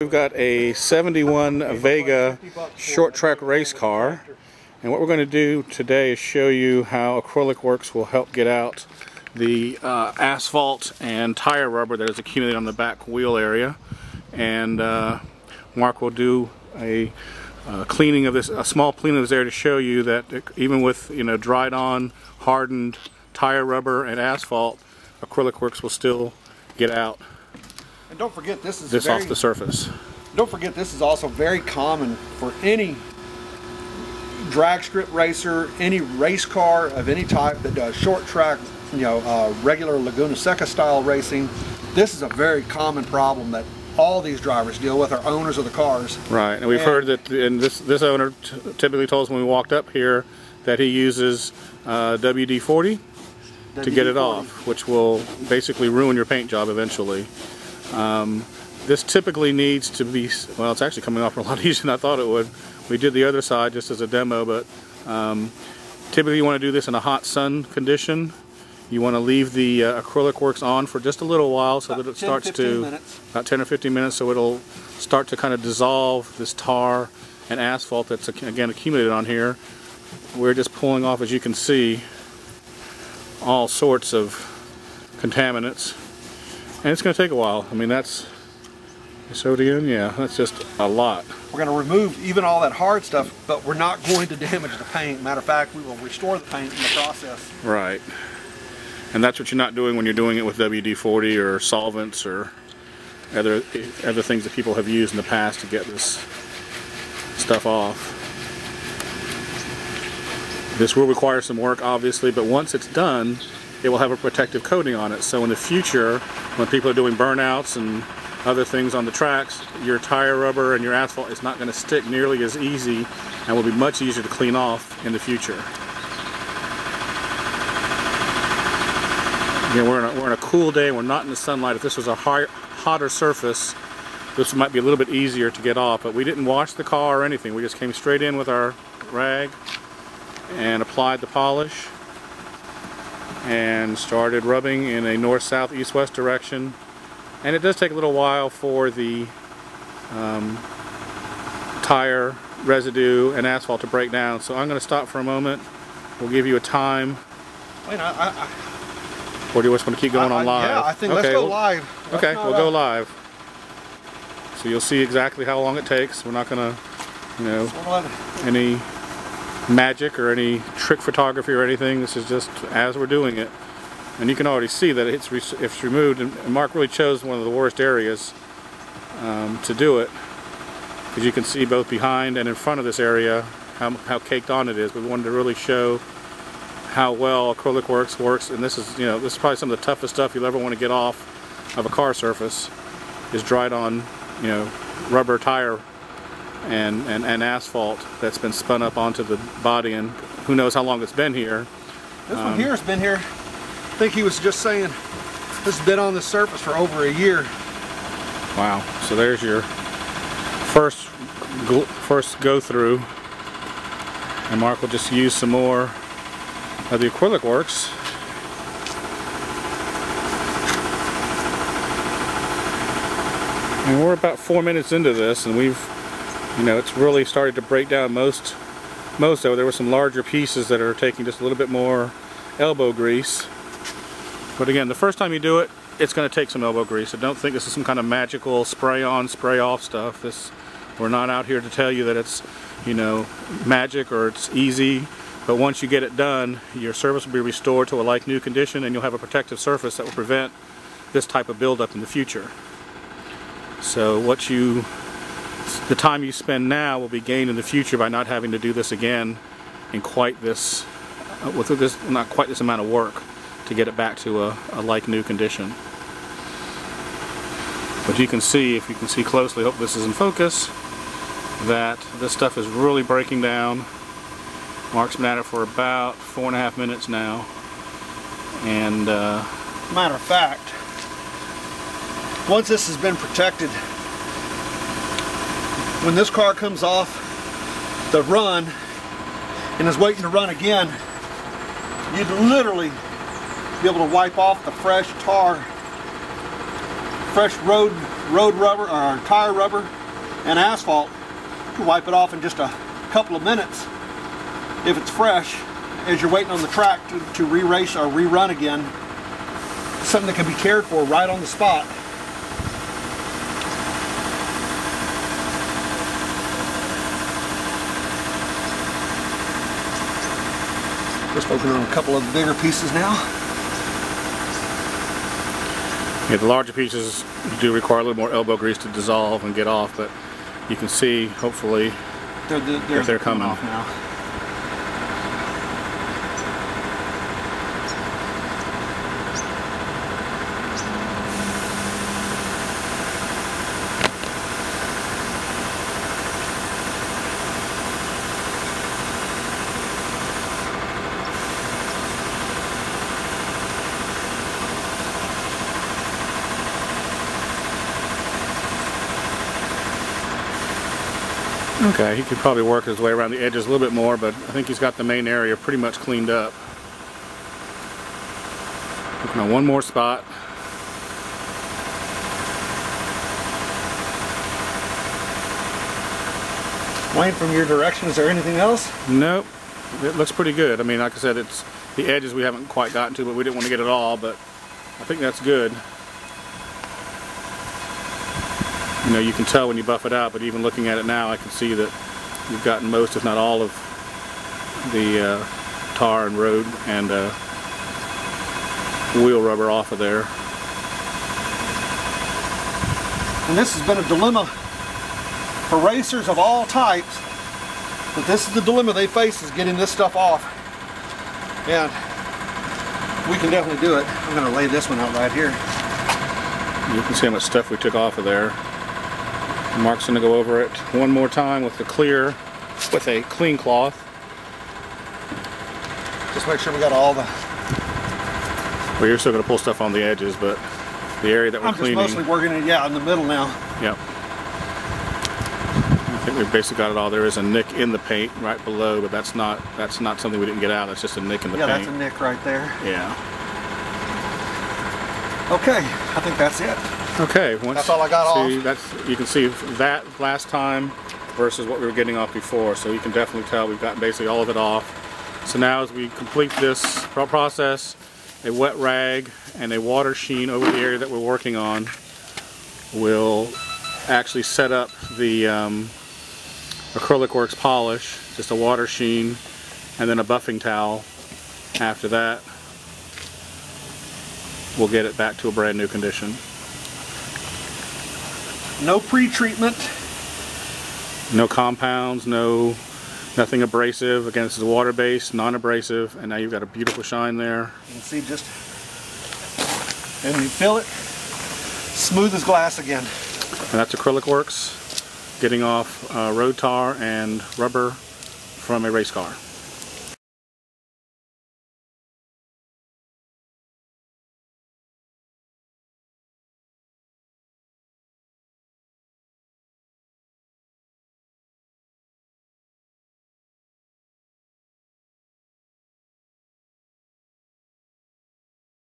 We've got a 71 Vega short track race car, and what we're going to do today is show you how Acrylic-Werks will help get out the asphalt and tire rubber that is accumulated on the back wheel area. And Mark will do a cleaning of this, a small cleaning of this area to show you that even with dried on, hardened tire rubber and asphalt, Acrylic-Werks will still get out. And don't forget, this is off the surface. Don't forget, this is also very common for any drag strip racer, any race car of any type that does short track, regular Laguna Seca style racing. This is a very common problem that all these drivers deal with, are owners of the cars. Right, and we've heard that, and this owner typically told us when we walked up here that he uses WD-40 to get it off, which will basically ruin your paint job eventually. This typically needs to be, well, it's actually coming off a lot easier than I thought it would. We did the other side just as a demo, but typically you want to do this in a hot sun condition. You want to leave the Acrylic-Werks on for just a little while so that it starts to, about 10 or 15 minutes, so it'll start to kind of dissolve this tar and asphalt that's again accumulated on here. We're just pulling off, as you can see, all sorts of contaminants, and it's going to take a while. I mean, that's so again, yeah, that's just a lot. We're going to remove even all that hard stuff, but we're not going to damage the paint. Matter of fact, we will restore the paint in the process. Right. And that's what you're not doing when you're doing it with WD-40 or solvents or other things that people have used in the past to get this stuff off. This will require some work, obviously, but once it's done, it will have a protective coating on it. So in the future, when people are doing burnouts and other things on the tracks, your tire rubber and your asphalt is not going to stick nearly as easy and will be much easier to clean off in the future. Again, we're in a cool day, we're not in the sunlight. If this was a hotter surface, this might be a little bit easier to get off, but we didn't wash the car or anything. We just came straight in with our rag and applied the polish and started rubbing in a north, south, east, west direction. And it does take a little while for the tire residue and asphalt to break down, so I'm going to stop for a moment. We'll give you a time. Wait, Or do you just want to keep going on live? Yeah, I think let's go live. Okay, we'll go live. So you'll see exactly how long it takes. We're not going to, any magic or any trick photography or anything. This is just as we're doing it. And you can already see that it's removed, and Mark really chose one of the worst areas to do it, because you can see both behind and in front of this area how caked on it is. We wanted to really show how well Acrylic-Werks works, and this is this is probably some of the toughest stuff you'll ever want to get off of a car surface, is dried on rubber tire and asphalt that's been spun up onto the body, and who knows how long it's been here. This one here has been here, I think he was just saying, this has been on the surface for over a year. Wow, so there's your first go through, and Mark will just use some more of the Acrylic-Werks. And we're about 4 minutes into this, and we've, it's really started to break down most of it. There were some larger pieces that are taking just a little bit more elbow grease. But again, the first time you do it, it's going to take some elbow grease. So don't think this is some kind of magical spray on, spray off stuff. We're not out here to tell you that it's, magic or it's easy. But once you get it done, your surface will be restored to a like new condition, and you'll have a protective surface that will prevent this type of buildup in the future. So the time you spend now will be gained in the future by not having to do this again in quite this, not quite this amount of work to get it back to a like new condition. But you can see, if you can see closely, hope this is in focus, that this stuff is really breaking down. Mark's been at it for about 4.5 minutes now, and matter of fact, once this has been protected, when this car comes off the run and is waiting to run again, you'd literally be able to wipe off the fresh tar fresh road rubber or tire rubber and asphalt, you can wipe it off in just a couple of minutes if it's fresh, as you're waiting on the track to re-race or rerun again. Something that can be cared for right on the spot. Just focusing on a couple of the bigger pieces now. Yeah, the larger pieces do require a little more elbow grease to dissolve and get off, but you can see, hopefully, they're coming off now. Okay, he could probably work his way around the edges a little bit more, but I think he's got the main area pretty much cleaned up. Looking on one more spot. Wayne, from your direction, is there anything else? Nope. It looks pretty good. I mean, like I said, it's the edges we haven't quite gotten to, but we didn't want to get it all, but I think that's good. You know, you can tell when you buff it out, but even looking at it now, I can see that you've gotten most, if not all, of the tar and road and wheel rubber off of there. And this has been a dilemma for racers of all types, but this is the dilemma they face, is getting this stuff off. And we can definitely do it. I'm going to lay this one out right here. You can see how much stuff we took off of there. Mark's going to go over it one more time with a clean cloth. Just make sure we got all the... Well, you're still going to pull stuff on the edges, but the area that we're cleaning... I'm just mostly working it, yeah, in the middle now. Yep. I think we've basically got it all. There is a nick in the paint right below, but that's not something we didn't get out. That's just a nick in the paint. Yeah, that's a nick right there. Yeah. Okay, I think that's it. Okay, that's all I got off. You can see that last time versus what we were getting off before, so you can definitely tell we've gotten basically all of it off. So now as we complete this process, a wet rag and a water sheen over the area that we're working on will actually set up the Acrylic-Werks Polish, just a water sheen and then a buffing towel. After that, we'll get it back to a brand new condition. No pre-treatment. No compounds, nothing abrasive. Again, this is water-based, non-abrasive, and now you've got a beautiful shine there. You can see just, and you feel it, smooth as glass again. And that's Acrylic-Werks, getting off road tar and rubber from a race car.